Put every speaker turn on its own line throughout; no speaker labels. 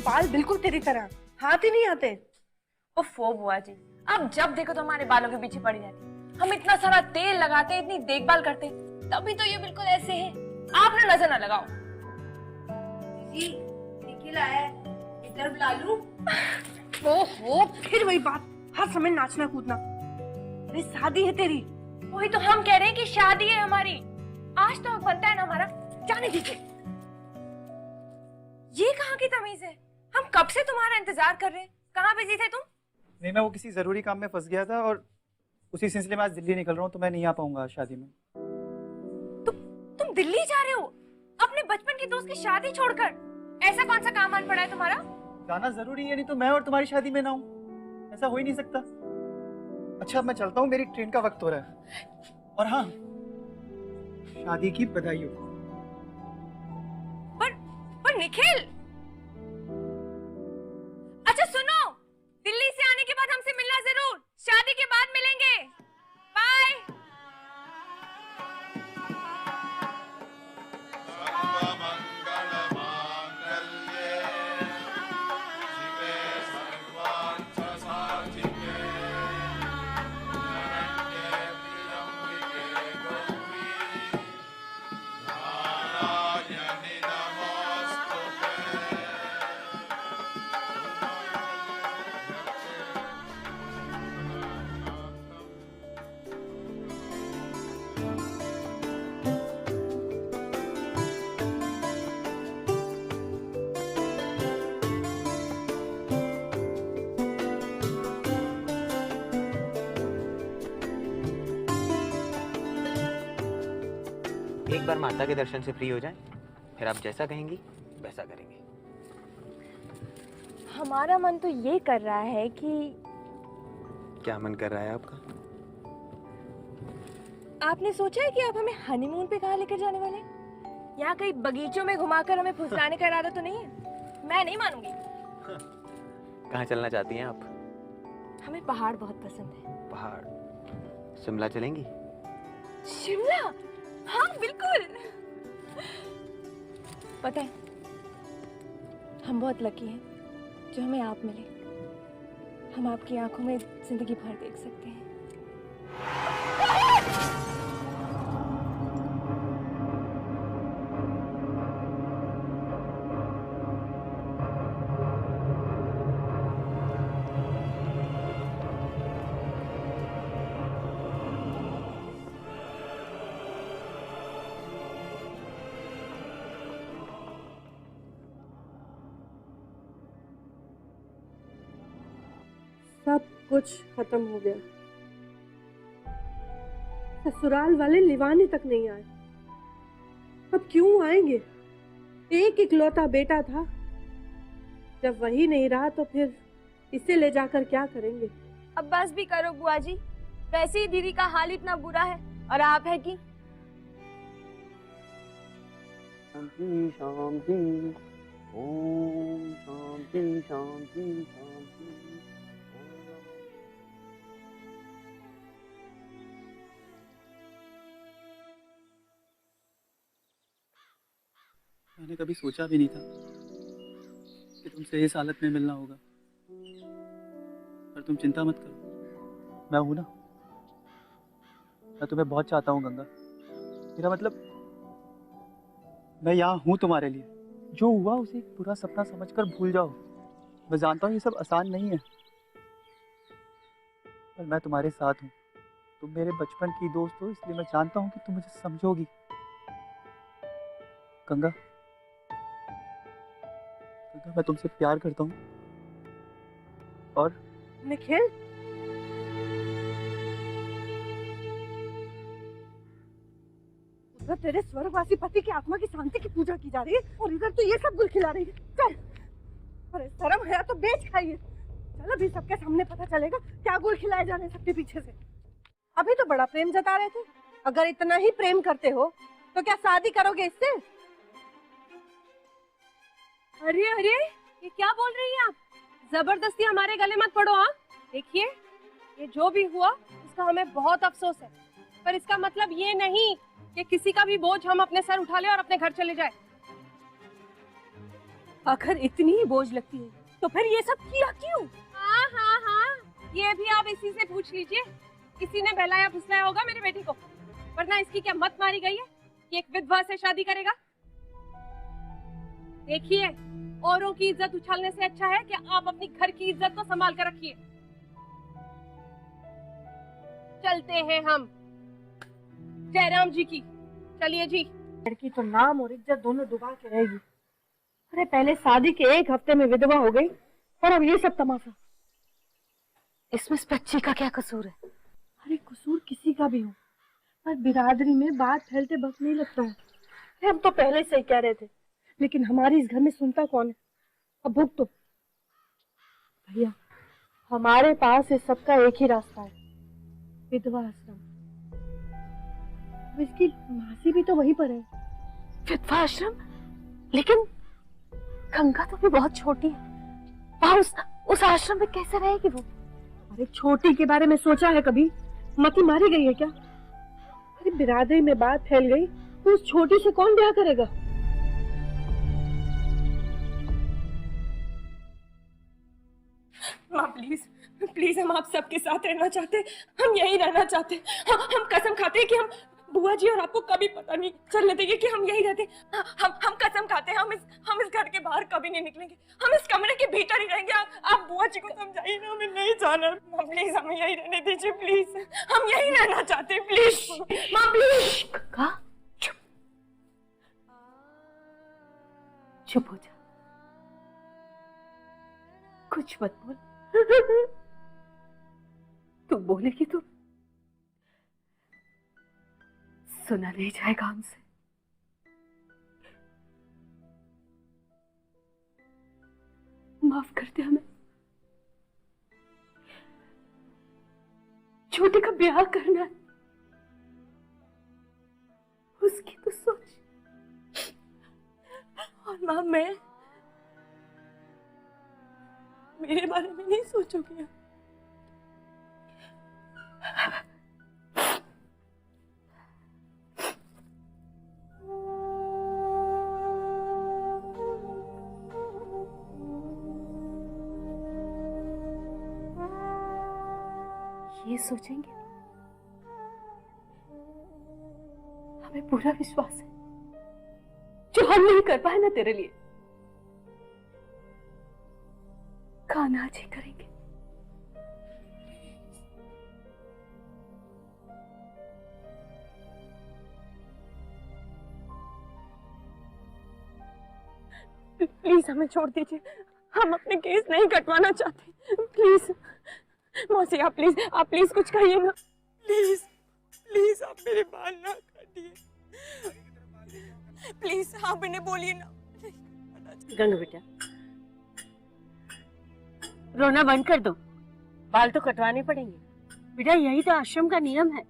बाल बिल्कुल तेरी तरह हाथ ही नहीं आते।
ओफो बुआ जी, अब जब देखो तो हमारे बालों के पीछे पड़ी जाती। हम इतना सारा तेल लगाते, इतनी देखभाल करते, तभी तो ये बिल्कुल ऐसे है। आप ना नजर ना लगाओ।
जी निखिल आया है, इधर बुला लूं? ओहो फिर वही बात, हर समय नाचना कूदना। अरे शादी है तेरी।
वही तो हम कह रहे हैं कि शादी है हमारी। आज तो हक बनता है ना हमारा। जाने दीजिए। ये कहाँ की तमीज है? हम कब से तुम्हारा इंतजार कर रहे हैं। कहाँ बिजी थे तुम?
नहीं, मैं वो किसी जरूरी काम में फंस गया था और उसी सिलसिले में आज दिल्ली निकल रहा हूँ, तो मैं नहीं आ पाऊंगा शादी में।
तुम दिल्ली जा रहे हो अपने बचपन के दोस्त की शादी छोड़कर? ऐसा कौन सा काम आन पड़ा है तुम्हारा?
जाना जरूरी है, नहीं तो मैं और तुम्हारी शादी में ना हूँ। ऐसा हो ही नहीं सकता। अच्छा अब मैं चलता हूँ, मेरी ट्रेन का वक्त हो रहा है। और हाँ, शादी की बधाई हो।
पर निखिल, अच्छा सुनो, दिल्ली से आने के बाद हमसे मिलना जरूर। शादी के बाद मिलेंगे। बाय।
एक बार माता के दर्शन से फ्री हो जाएं, फिर आप जैसा कहेंगी वैसा करेंगे।
हमारा मन तो ये कर रहा है कि
क्या मन कर रहा है आपका?
आपने सोचा है कि आप हमें हनीमून पे कहाँ लेकर जाने वाले? यहाँ कहीं बगीचों में घुमाकर हमें फुसलाने का इरादा तो नहीं है? मैं नहीं मानूंगी।
कहाँ चलना चाहती हैं आप?
हमें पहाड़ बहुत पसंद है।
पहाड़? शिमला चलेंगी?
शिमला? हाँ बिल्कुल। पता है, हम बहुत लकी हैं जो हमें आप मिले। हम आपकी आंखों में जिंदगी भर देख सकते हैं।
सब कुछ खत्म हो गया। ससुराल वाले लिवाने तक नहीं आए। अब क्यों आएंगे? एक इकलौता बेटा था, जब वही नहीं रहा तो फिर इसे ले जाकर क्या करेंगे?
अब बस भी करो बुआ जी, वैसे ही दीदी का हाल इतना बुरा है और आप है कि
शांति शांति, ओम शांति शांति शांति।
मैंने कभी सोचा भी नहीं था कि तुमसे इस हालत में मिलना होगा। पर तुम चिंता मत करो, मैं हूं ना। मैं तुम्हें बहुत चाहता हूँ गंगा। मेरा मतलब, मैं यहाँ हूँ तुम्हारे लिए। जो हुआ उसे एक बुरा सपना समझकर भूल जाओ। मैं जानता हूँ ये सब आसान नहीं है, पर मैं तुम्हारे साथ हूँ। तुम मेरे बचपन की दोस्त हो, इसलिए मैं जानता हूँ कि तुम मुझे समझोगी। गंगा, मैं तुमसे प्यार करता हूँ। और
निखिल, उधर तेरे स्वर्गवासी पति की आत्मा की शांति की पूजा की जा रही है और इधर तो ये सब गुल खिला रही है। चल, अरे शर्म है तो बेच खाइए। चल, अभी सबके सामने पता चलेगा क्या गुल खिलाए जा रहे हैं सबके पीछे से। अभी तो बड़ा प्रेम जता रहे थे। अगर इतना ही प्रेम करते हो तो क्या शादी करोगे इससे?
अरे अरे, ये क्या बोल रही हैं आप? जबरदस्ती हमारे गले मत पड़ो। हाँ देखिए, ये जो भी हुआ उसका हमें बहुत अफसोस है, पर इसका मतलब ये नहीं कि किसी का भी बोझ हम अपने सर उठा ले और अपने घर चले जाए। अगर इतनी ही बोझ लगती है तो फिर ये सब किया क्यों? हाँ हाँ हाँ, ये भी आप इसी से पूछ लीजिए। किसी ने बहलाया फुसलाया होगा मेरे बेटे को, वरना इसकी क्या मत मारी गई है कि एक विधवा से शादी करेगा। देखिए, औरों की इज्जत उछालने से अच्छा है कि आप अपनी घर की इज्जत को संभाल कर रखिए। चलते हैं हम जयराम जी की। चलिए जी।
लड़की तो नाम और इज्जत दोनों डुबा के रहेगी। अरे पहले शादी के 1 हफ्ते में विधवा हो गई और अब ये सब तमाशा।
इसमें इस बच्ची का क्या कसूर है?
अरे कसूर किसी का भी हो, पर बिरादरी में बात फैलते वक्त नहीं लगता है। अरे हम तो पहले से ही कह रहे थे, लेकिन हमारी इस घर में सुनता कौन है। अब भुगतो तो भैया, हमारे पास इस सबका एक ही रास्ता है, विधवा आश्रम। अब इसकी मासी भी तो वहीं पर है।
विधवा आश्रम? लेकिन गंगा तो भी बहुत छोटी है, वहाँ उस आश्रम में कैसे रहेगी वो?
अरे छोटी के बारे में सोचा है कभी? मती मारी गई है क्या? अरे बिरादरी में बात फैल गई तो उस छोटी से कौन ब्याह करेगा?
माँ प्लीज प्लीज, हम आप सबके साथ रहना चाहते, हम यही रहना चाहते। हम कसम खाते हैं कि हम बुआ जी और आपको कभी पता नहीं चलने देंगे कि हम यही रहते। हम कसम खाते हैं, हम इस घर के बाहर कभी नहीं निकलेंगे, हम इस कमरे के भीतर ही रहेंगे। आप बुआ जी को समझाइए ना, हमें नहीं जाना। माँ प्लीज, हमें यही रहने दीजिए प्लीज, हम यही रहना चाहते हैं प्लीज। माँ प्लीज। कहा चुप चुप हो जा, कुछ मत बोल। तू बोलेगी तो सुना नहीं जाएगा हमसे। माफ कर दे हमें, छोटे का ब्याह करना है, उसकी तो सोच। और मां, मैं मेरे बारे में नहीं सोचोगी? ये सोचेंगे? हमें पूरा विश्वास है, जो हम नहीं कर पाए ना तेरे लिए, कान्हा जी करेंगे। प्लीज हमें छोड़ दीजिए, हम अपने केस नहीं कटवाना चाहते। प्लीज मौसी, आप प्लीज कुछ कहिए ना। प्लीज प्लीज, आप मेरे बाल ना काटिए प्लीज, आप इन्हें बोलिए ना।
गंग बेटा, रोना बंद कर दो, बाल तो कटवाने पड़ेंगे बेटा, यही तो आश्रम का नियम है।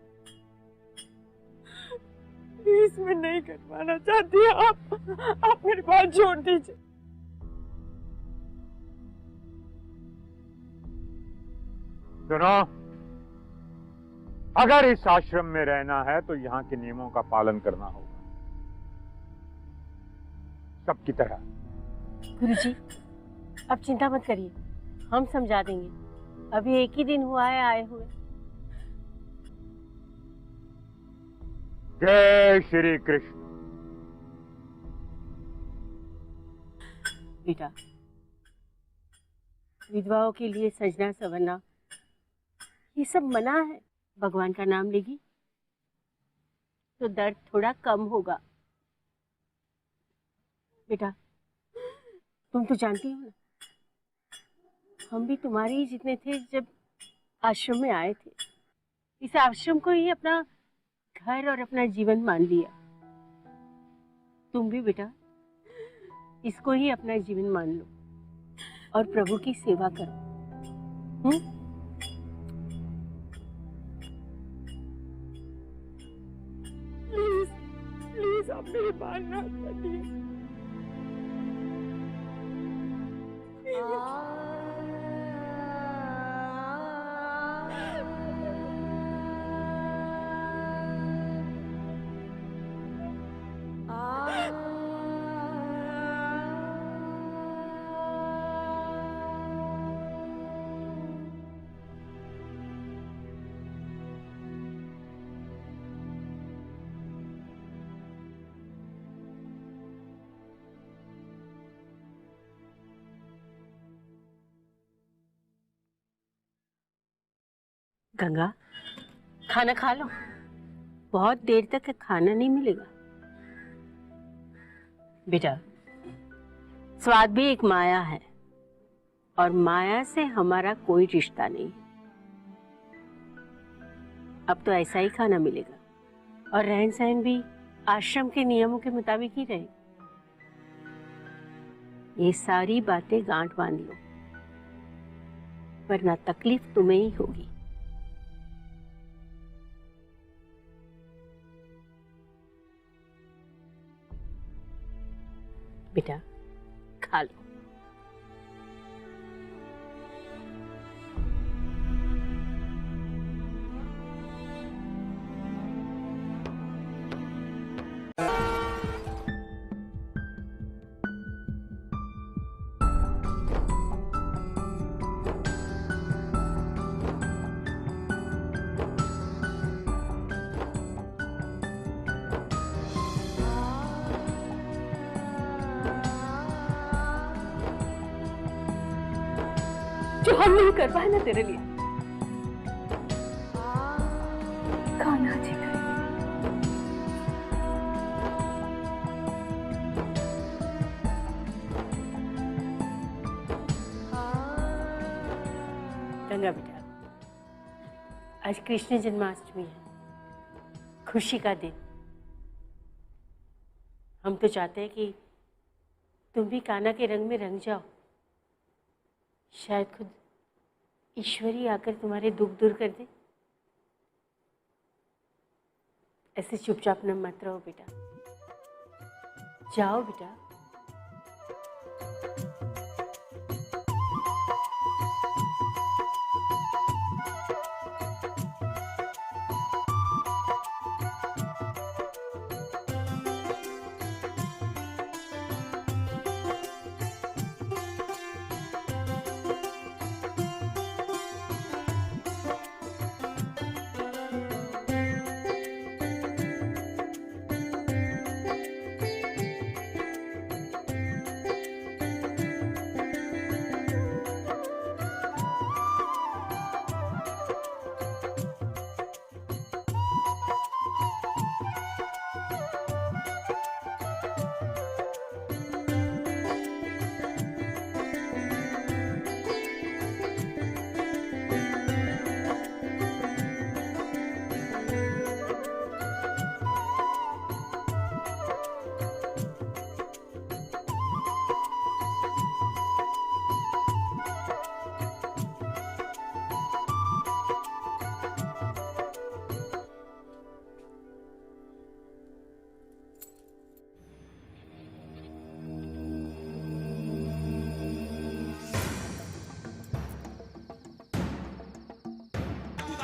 प्लीज, मैं नहीं कटवाना चाहती, आप मेरे बाल छोड़ दीजिए।
सुनो, अगर इस आश्रम में रहना है तो यहाँ के नियमों का पालन करना होगा, सबकी तरह।
गुरुजी, अब चिंता मत करिए, हम समझा देंगे, अभी एक ही दिन हुआ है आए हुए।
जय श्री कृष्ण।
बेटा, विधवाओं के लिए सजना संवरना ये सब मना है। भगवान का नाम लेगी तो दर्द थोड़ा कम होगा। बेटा, तुम तो जानती हो ना, हम भी तुम्हारे ही जितने थे जब आश्रम में आए थे। इस आश्रम को ही अपना घर और अपना जीवन मान लिया। तुम भी बेटा इसको ही अपना जीवन मान लो और प्रभु की सेवा करो।
प्लीज प्लीज, आप मेरे बाल ना काटिए।
गंगा, खाना खा लो, बहुत देर तक खाना नहीं मिलेगा। बेटा, स्वाद भी एक माया है और माया से हमारा कोई रिश्ता नहीं। अब तो ऐसा ही खाना मिलेगा और रहन सहन भी आश्रम के नियमों के मुताबिक ही रहे। ये सारी बातें गांठ बांध लो, वरना तकलीफ तुम्हें ही होगी। बेटा, खा लो।
जो हम नहीं कर पाए ना तेरे लिए, खाना जी करे।
गंगा बेटा, आज कृष्ण जन्माष्टमी है, खुशी का दिन। हम तो चाहते हैं कि तुम भी कान्हा के रंग में रंग जाओ। शायद खुद ईश्वरी आकर तुम्हारे दुख दूर कर दे। ऐसे चुपचाप न मत रहो बेटा, जाओ बेटा।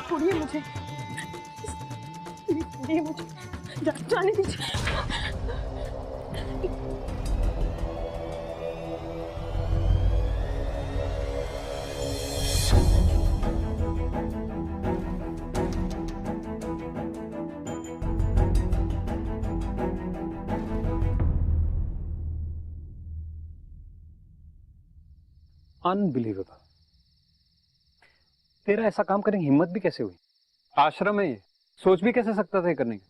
छोड़िए मुझे, छोड़िए मुझे, जाने दीजिए।
अनबिलीवेबल। तेरा ऐसा काम करने की हिम्मत भी कैसे हुई? आश्रम है ये, सोच भी कैसे सकता था ये करने की?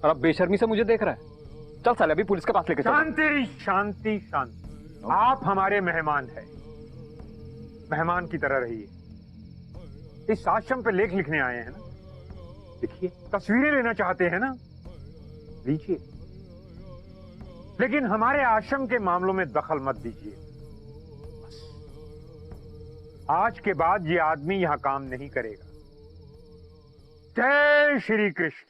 और अब बेशर्मी से मुझे देख रहा है। चल साले, अभी पुलिस के पास लेके चल।
शांति शांति शांति। आप हमारे मेहमान हैं, मेहमान की तरह रहिए। इस आश्रम पे लेख लिखने आए हैं ना, लिखिए। तस्वीरें लेना चाहते हैं ना, लीजिए। लेकिन हमारे आश्रम के मामलों में दखल मत दीजिए। आज के बाद ये आदमी यहां काम नहीं करेगा। जय Shri Krishna.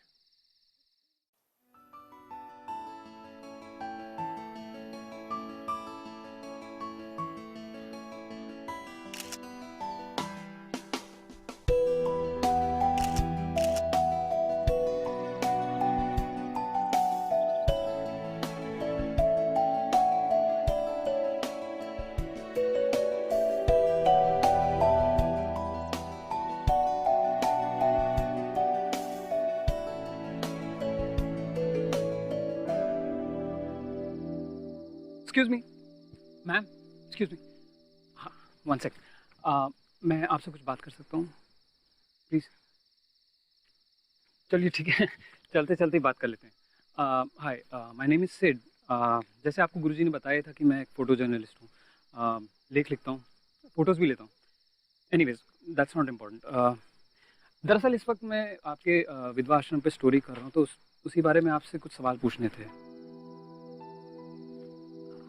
Excuse me ma'am, excuse me. हाँ, वन सेकंड। मैं आपसे कुछ बात कर सकता हूँ?
प्लीज। चलिए ठीक है, चलते चलते ही बात कर लेते हैं। हाय, माय नेम इज सिड। जैसे आपको गुरुजी ने बताया था कि मैं एक फ़ोटो जर्नलिस्ट हूँ, लेख लिखता हूँ, फ़ोटोज़ भी लेता हूँ। Anyways, that's not important. दरअसल इस वक्त मैं आपके विधवा आश्रम पे स्टोरी कर रहा हूँ, तो उसी बारे में आपसे कुछ सवाल पूछने थे।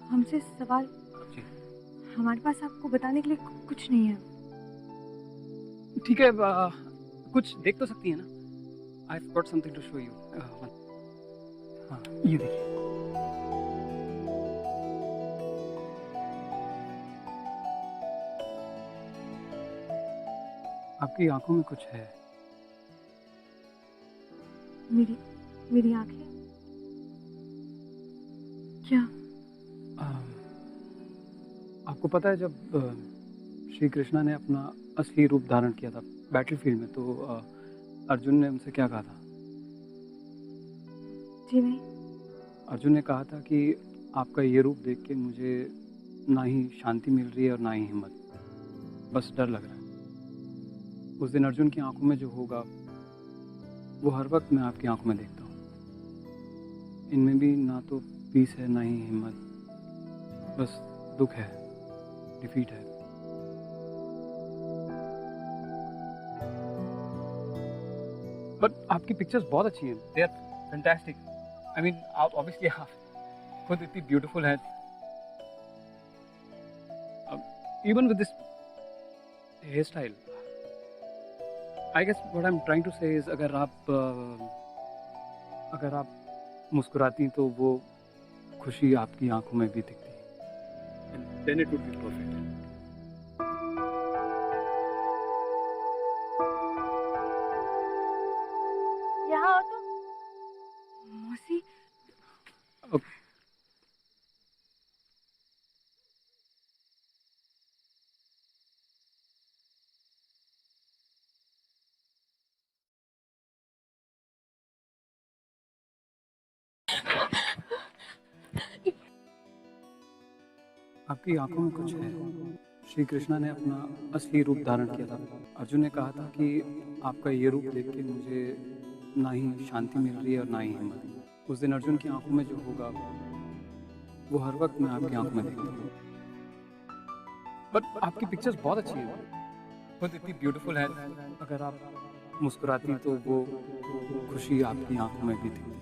हमसे सवाल?
जी
हमारे पास आपको बताने के लिए कुछ नहीं है।
ठीक है, कुछ देख तो सकती है ना? I've got something to show you. हाँ, ये देखिए। आपकी आंखों में कुछ है।
मेरी आंखें? क्या?
आपको पता है जब श्री कृष्णा ने अपना असली रूप धारण किया था बैटलफील्ड में, तो अर्जुन ने उनसे क्या कहा था?
जी नहीं।
अर्जुन ने कहा था कि आपका ये रूप देख के मुझे ना ही शांति मिल रही है और ना ही हिम्मत, बस डर लग रहा है। उस दिन अर्जुन की आंखों में जो होगा वो हर वक्त मैं आपकी आंखों में देखता हूँ। इनमें भी ना तो पीस है ना ही हिम्मत, बस दुख है, डिफीट है। बट आपकी पिक्चर्स बहुत अच्छी हैं, they are fantastic. I mean, आप ऑब्वियसली आप खुद इतनी ब्यूटीफुल हैं। Even with this hair style, I guess what I am trying to say is, अगर आप मुस्कुराती तो वो खुशी आपकी आंखों में भी दिखती है। And then it would be perfect.
यहाँ आओ तो।
मौसी,
आपकी आंखों में कुछ है। श्री कृष्णा ने अपना असली रूप धारण किया था। अर्जुन ने कहा था कि आपका ये रूप देख के मुझे ना ही शांति मिल रही है और ना ही हिम्मत। उस दिन अर्जुन की आंखों में जो होगा वो हर वक्त मैं आपकी आंखों में देखता हूँ। बट आपकी पिक्चर्स बहुत अच्छी हैं, खुद इतनी ब्यूटीफुल है। अगर आप मुस्कुराती तो वो खुशी आपकी आंखों में भी दिखती है।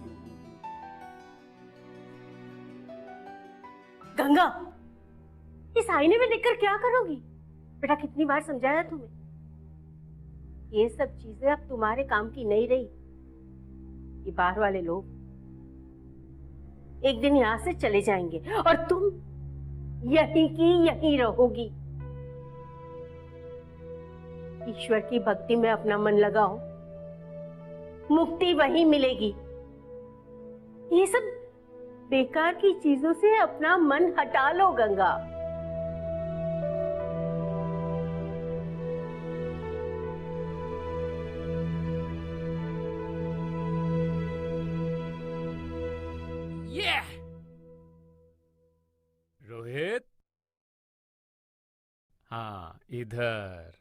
गंगा, इस आईने में देखकर क्या करोगी? बेटा, कितनी बार समझाया तुम्हें, ये सब चीजें अब तुम्हारे काम की नहीं रही। ये बाहर वाले लोग एक दिन यहाँ से चले जाएंगे और तुम यहीं की यहीं रहोगी। ईश्वर की भक्ति में अपना मन लगाओ, मुक्ति वहीं मिलेगी। ये सब बेकार की चीजों से अपना मन हटा लो गंगा।
रोहित, हाँ इधर।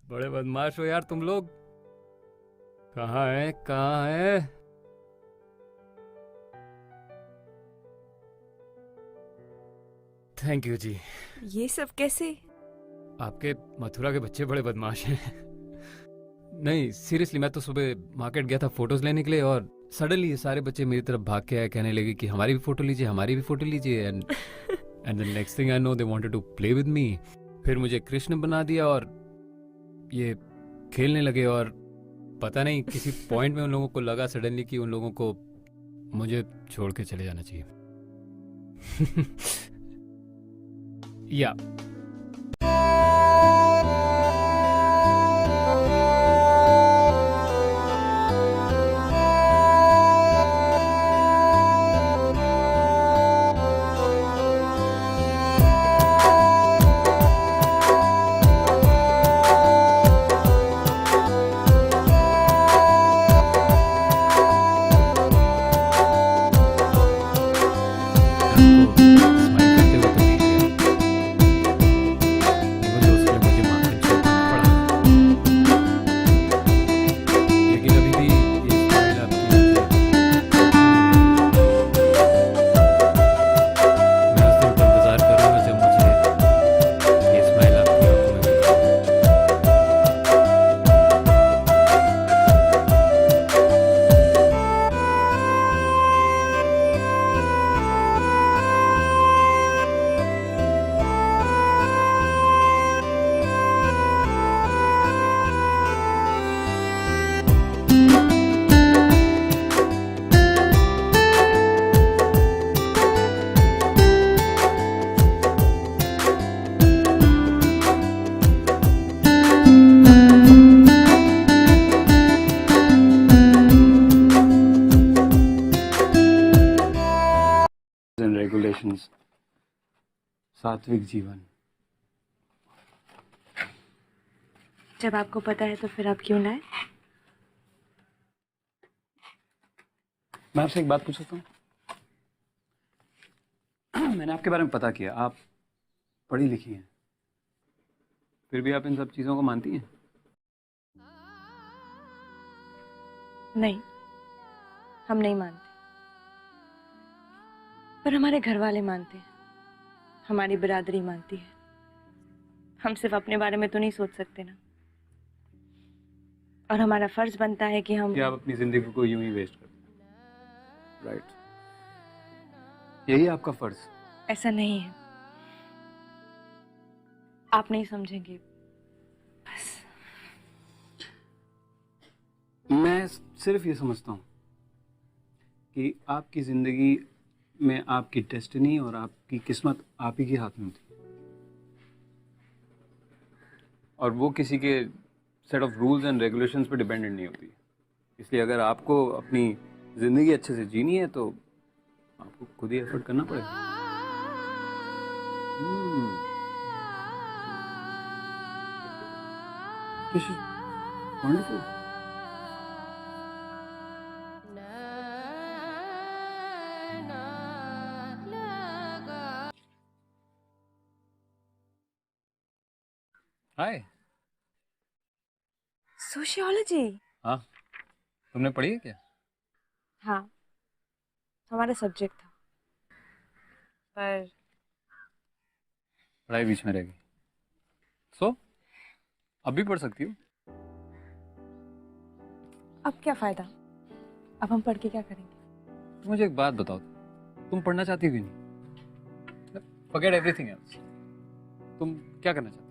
बड़े बदमाश हो यार तुम लोग। कहाँ है कहाँ है? थैंक यू जी।
ये सब कैसे?
आपके मथुरा के बच्चे बड़े बदमाश हैं। नहीं सीरियसली, मैं तो सुबह मार्केट गया था फोटोज लेने के लिए और सडनली ये सारे बच्चे मेरी तरफ भाग के आए, कहने लगे कि हमारी भी फोटो लीजिए, हमारी भी फोटो लीजिए। And the next thing I know they wanted to play with me. फिर मुझे कृष्ण बना दिया और ये खेलने लगे। और पता नहीं किसी पॉइंट में उन लोगों को लगा सडनली कि उन लोगों को मुझे छोड़ के चले जाना चाहिए। या
सात्विक जीवन।
जब आपको पता है तो फिर आप क्यों लाए?
मैं आपसे एक बात पूछ सकता हूँ? मैंने आपके बारे में पता किया, आप पढ़ी लिखी हैं, फिर भी आप इन सब चीज़ों को मानती हैं?
नहीं, हम नहीं मानते, पर हमारे घर वाले मानते हैं, हमारी बिरादरी मानती है। हम सिर्फ अपने बारे में तो नहीं सोच सकते ना, और हमारा फर्ज बनता है कि हम
आप अपनी जिंदगी को यूं ही वेस्ट करते हैं, राइट? यही आपका फर्ज?
ऐसा नहीं है, आप नहीं समझेंगे बस।
मैं सिर्फ ये समझता हूँ कि आपकी ज़िंदगी में आपकी डेस्टिनी और आपकी किस्मत आप ही के हाथ में होती है, और वो किसी के set of rules and regulations पे डिपेंडेंट नहीं होती। इसलिए अगर आपको अपनी ज़िंदगी अच्छे से जीनी है तो आपको खुद ही एफर्ट करना पड़ेगा। This is wonderful. Hi.
Sociology?
हाँ, तुमने पढ़ी है क्या?
हाँ, हमारा सब्जेक्ट था, पर
पढ़ाई बीच में रह गई। सो अब भी पढ़ सकती हो।
अब क्या फायदा, अब हम पढ़ के क्या करेंगे?
मुझे एक बात बताओ, तुम पढ़ना चाहती हो कि नहीं? फॉरगेट एवरीथिंग एल्स, तुम क्या करना चाहती हो?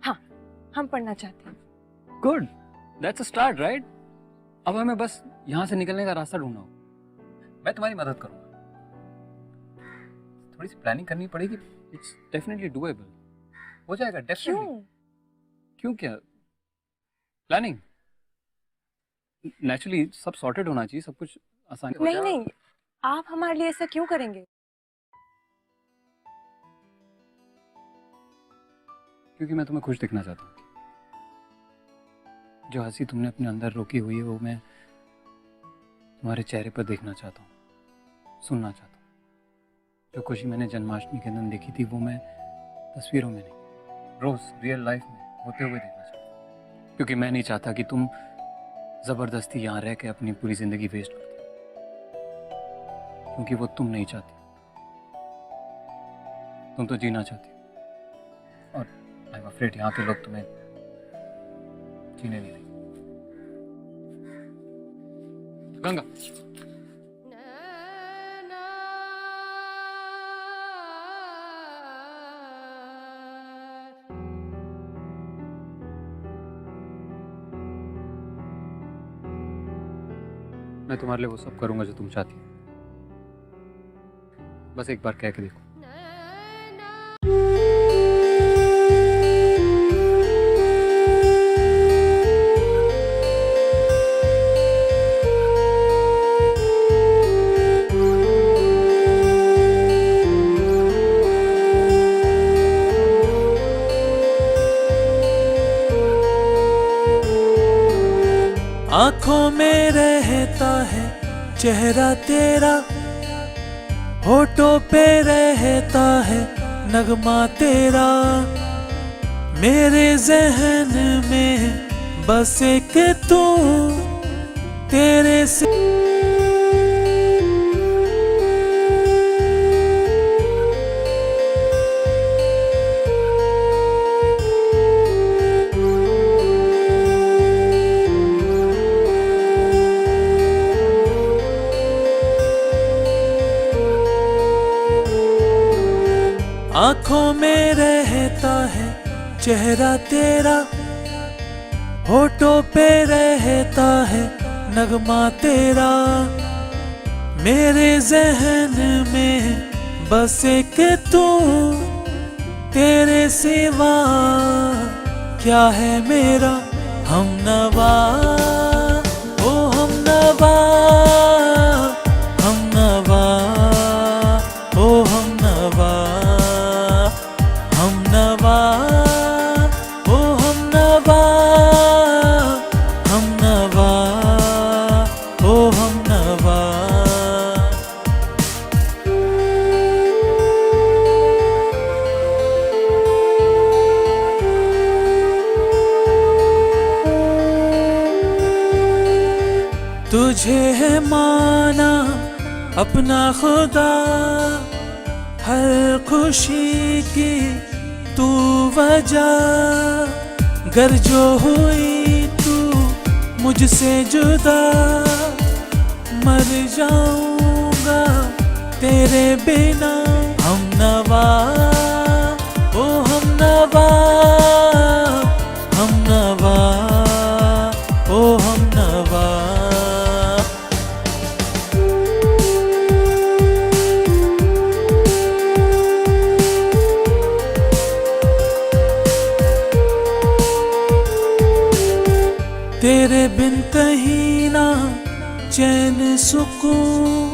हाँ, हम पढ़ना चाहते हैं।
Good, that's a start, right? अब हमें बस यहाँ से निकलने का रास्ता ढूंढना होगा। मैं तुम्हारी मदद करूँगा, थोड़ी सी प्लानिंग करनी पड़ेगी। इट्स डेफिनेटली डूएबल, हो जाएगा डेफिनेटली। क्यों क्या? प्लानिंग नेचुरली सब सॉर्टेड होना चाहिए, सब कुछ आसानी।
नहीं नहीं, आप हमारे लिए ऐसा क्यों करेंगे?
क्योंकि मैं तुम्हें खुश दिखना चाहता हूँ। जो हंसी तुमने अपने अंदर रोकी हुई है वो मैं तुम्हारे चेहरे पर देखना चाहता हूँ, सुनना चाहता हूँ। जो खुशी मैंने जन्माष्टमी के दिन देखी थी वो मैं तस्वीरों में नहीं, रोज रियल लाइफ में होते हुए देखना चाहता हूँ। क्योंकि मैं नहीं चाहता कि तुम ज़बरदस्ती यहाँ रह के अपनी पूरी ज़िंदगी वेस्ट कर दो, क्योंकि वो तुम नहीं चाहती, तुम तो जीना चाहती हो। और आई एम अफ्रेड यहाँ के लोग तुम्हें जीने नहीं देंगे। गंगा, मैं तुम्हारे लिए वो सब करूंगा जो तुम चाहती हो, बस एक बार कह के देखो।
आँखों में रहता है चेहरा तेरा, होठों पे रहता है नगमा तेरा, मेरे जहन में बस एक तू, तेरे से आँखों में रहता है चेहरा तेरा, होठों पे रहता है नगमा तेरा, मेरे जहन में बस एक तू, तेरे सिवा क्या है मेरा हमनवा, ओ हमनवा, हमनवा, ओ अपना खुदा, हर खुशी की तू वजह, गर जो हुई तू मुझसे जुदा, मर जाऊंगा तेरे बिना। हम नवा, ओ हम नवा, हम नवा, ओ हम नवा। तेरे बिन कहीं ना चैन सुकून।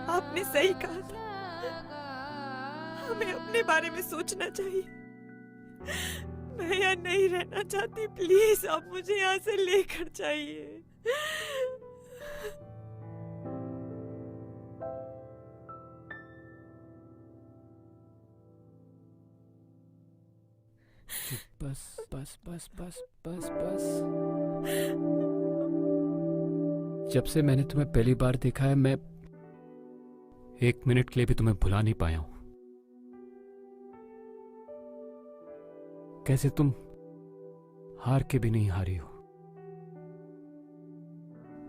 आपने सही कहा था, हमें अपने बारे में सोचना चाहिए। मैं यहाँ नहीं रहना चाहती, प्लीज आप मुझे यहाँ से लेकर जाइए।
बस बस बस बस बस बस। जब से मैंने तुम्हें पहली बार देखा है, मैं एक मिनट के लिए भी तुम्हें भुला नहीं पाया हूं। कैसे तुम हार के भी नहीं हारी हो।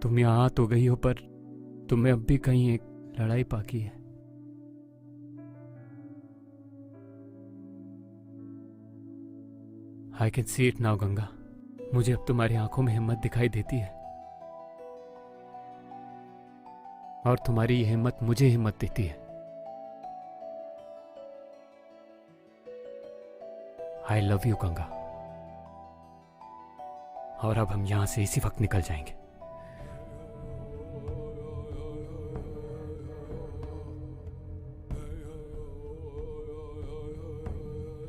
तुम यहां आ तो गई हो, पर तुम्हें अब भी कहीं एक लड़ाई बाकी है। I can see it now Ganga. मुझे अब तुम्हारी आंखों में हिम्मत दिखाई देती है, और तुम्हारी ये हिम्मत मुझे हिम्मत देती है। आई लव यू गंगा, और अब हम यहां से इसी वक्त निकल जाएंगे।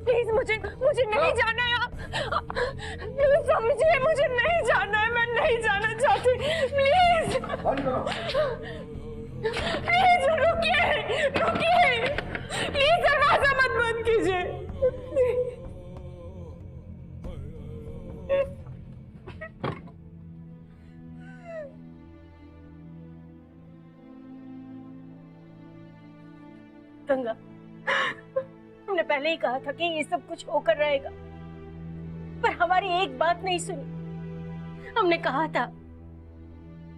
प्लीज मुझे नहीं जाना है। आप प्लीज समझिए, मुझे नहीं जाना है, मैं नहीं जाना चाहती। प्लीज प्लीज रुकिए रुकिए, प्लीज दरवाजा मत बंद कीजिए।
गंगा, हमने पहले ही कहा था कि ये सब कुछ होकर रहेगा, पर हमारी एक बात नहीं सुनी। हमने कहा था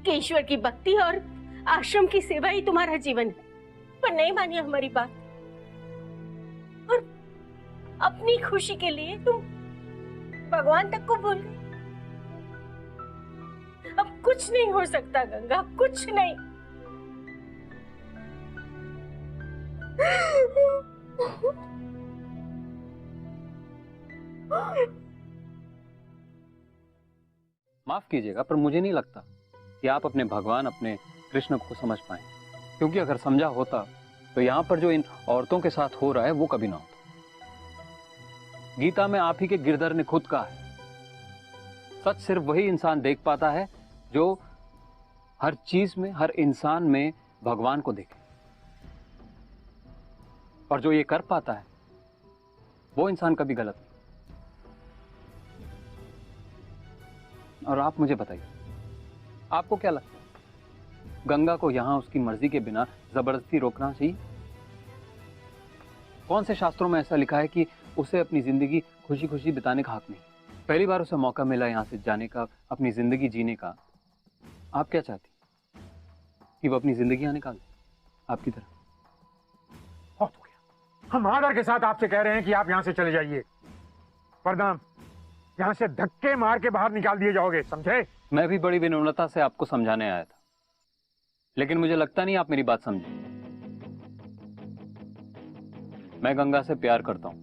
कि ईश्वर की भक्ति और आश्रम की सेवा ही तुम्हारा जीवन है, पर नहीं मानी हमारी बात। और अपनी खुशी के लिए तुम भगवान तक को भूल गई। अब कुछ नहीं हो सकता गंगा, कुछ नहीं।
माफ कीजिएगा, पर मुझे नहीं लगता कि आप अपने भगवान, अपने कृष्ण को समझ पाए, क्योंकि अगर समझा होता तो यहाँ पर जो इन औरतों के साथ हो रहा है वो कभी ना होता। गीता में आप ही के गिरधर ने खुद कहा है, सच सिर्फ वही इंसान देख पाता है जो हर चीज में, हर इंसान में भगवान को देखे, और जो ये कर पाता है वो इंसान कभी गलत नहीं। और आप मुझे बताइए, आपको क्या लगता है, गंगा को यहां उसकी मर्जी के बिना जबरदस्ती रोकना चाहिए कौन से शास्त्रों में ऐसा लिखा है कि उसे अपनी जिंदगी खुशी खुशी बिताने का हक नहीं? पहली बार उसे मौका मिला यहाँ से जाने का, अपनी जिंदगी जीने का। आप क्या चाहती कि वो अपनी जिंदगी यहाँ निकाल दे आपकी तरह?
बहुत हो गया। हम आदर के साथ आपसे कह रहे हैं कि आप यहाँ से चले जाइए, वरना यहाँ से धक्के मार के बाहर निकाल दिए जाओगे, समझे?
मैं भी बड़ी विनम्रता से आपको समझाने आया था, लेकिन मुझे लगता नहीं आप मेरी बात समझे। मैं गंगा से प्यार करता हूं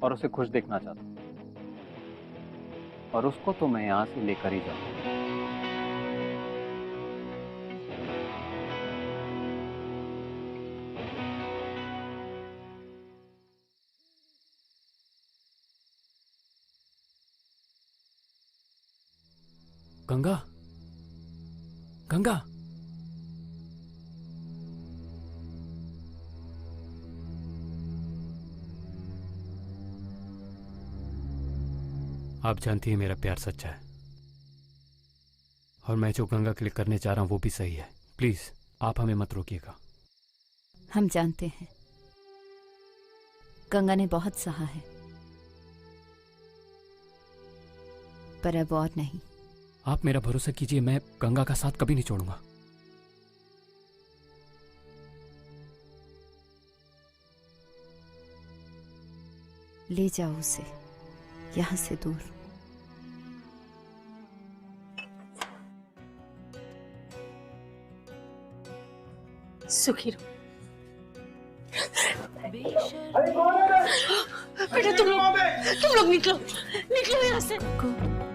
और उसे खुश देखना चाहता हूं, और उसको तो मैं यहां से लेकर ही जाऊंगा।
गंगा, गंगा, आप जानती हैं मेरा प्यार सच्चा है, और मैं जो गंगा के लिए करने जा रहा हूं वो भी सही है। प्लीज आप हमें मत रोकिएगा।
हम जानते हैं गंगा ने बहुत सहा है, पर अब और नहीं।
आप मेरा भरोसा कीजिए, मैं गंगा का साथ कभी नहीं छोड़ूंगा।
ले जाओ उसे यहां से दूर।
सुखी रहो।
बेटा तुम लोग निकलो यहाँ से।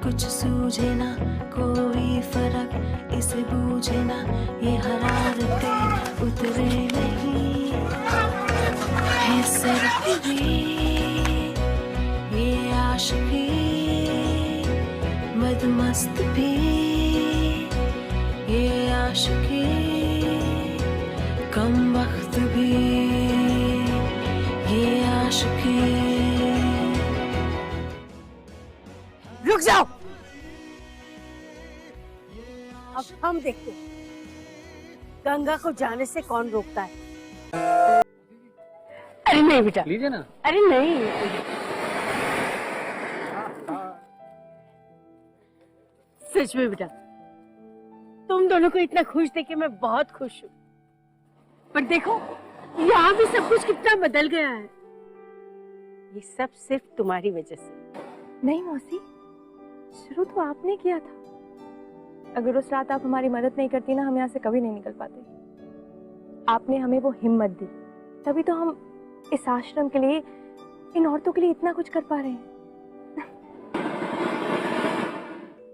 कुछ सूझे ना कोई फर्क, इसे बूझे ना ये हरारतें उतरे नहीं है सर भी ये आशिकी मदमस्त भी ये आशिकी कम वक्त भी ये आशिकी।
रुक जाओ, अब हम देखते हैं गंगा को जाने से कौन रोकता है। अरे नहीं बेटा,
लीजिए ना।
अरे नहीं, सच में बेटा तुम दोनों को इतना खुश देख के मैं बहुत खुश हूँ। पर देखो यहाँ भी सब कुछ कितना बदल गया है। ये सब सिर्फ तुम्हारी वजह से।
नहीं मौसी, शुरू तो आपने किया था। अगर उस रात आप हमारी मदद नहीं करती ना, हम यहाँ से कभी नहीं निकल पाते। आपने हमें वो हिम्मत दी, तभी तो हम इस आश्रम के लिए, इन औरतों के लिए इतना कुछ कर पा रहे हैं।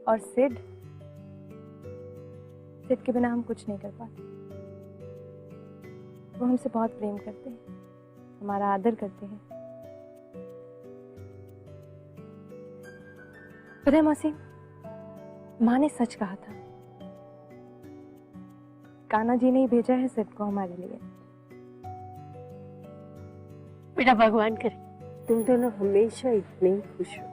और सिड के बिना हम कुछ नहीं कर पाते। वो हमसे बहुत प्रेम करते हैं, हमारा आदर करते हैं। पता है मौसी, माँ ने सच कहा था। कान्हा जी ने ही भेजा है सिड को हमारे लिए।
बेटा भगवान करे तुम दोनों हमेशा इतने ही खुश हो।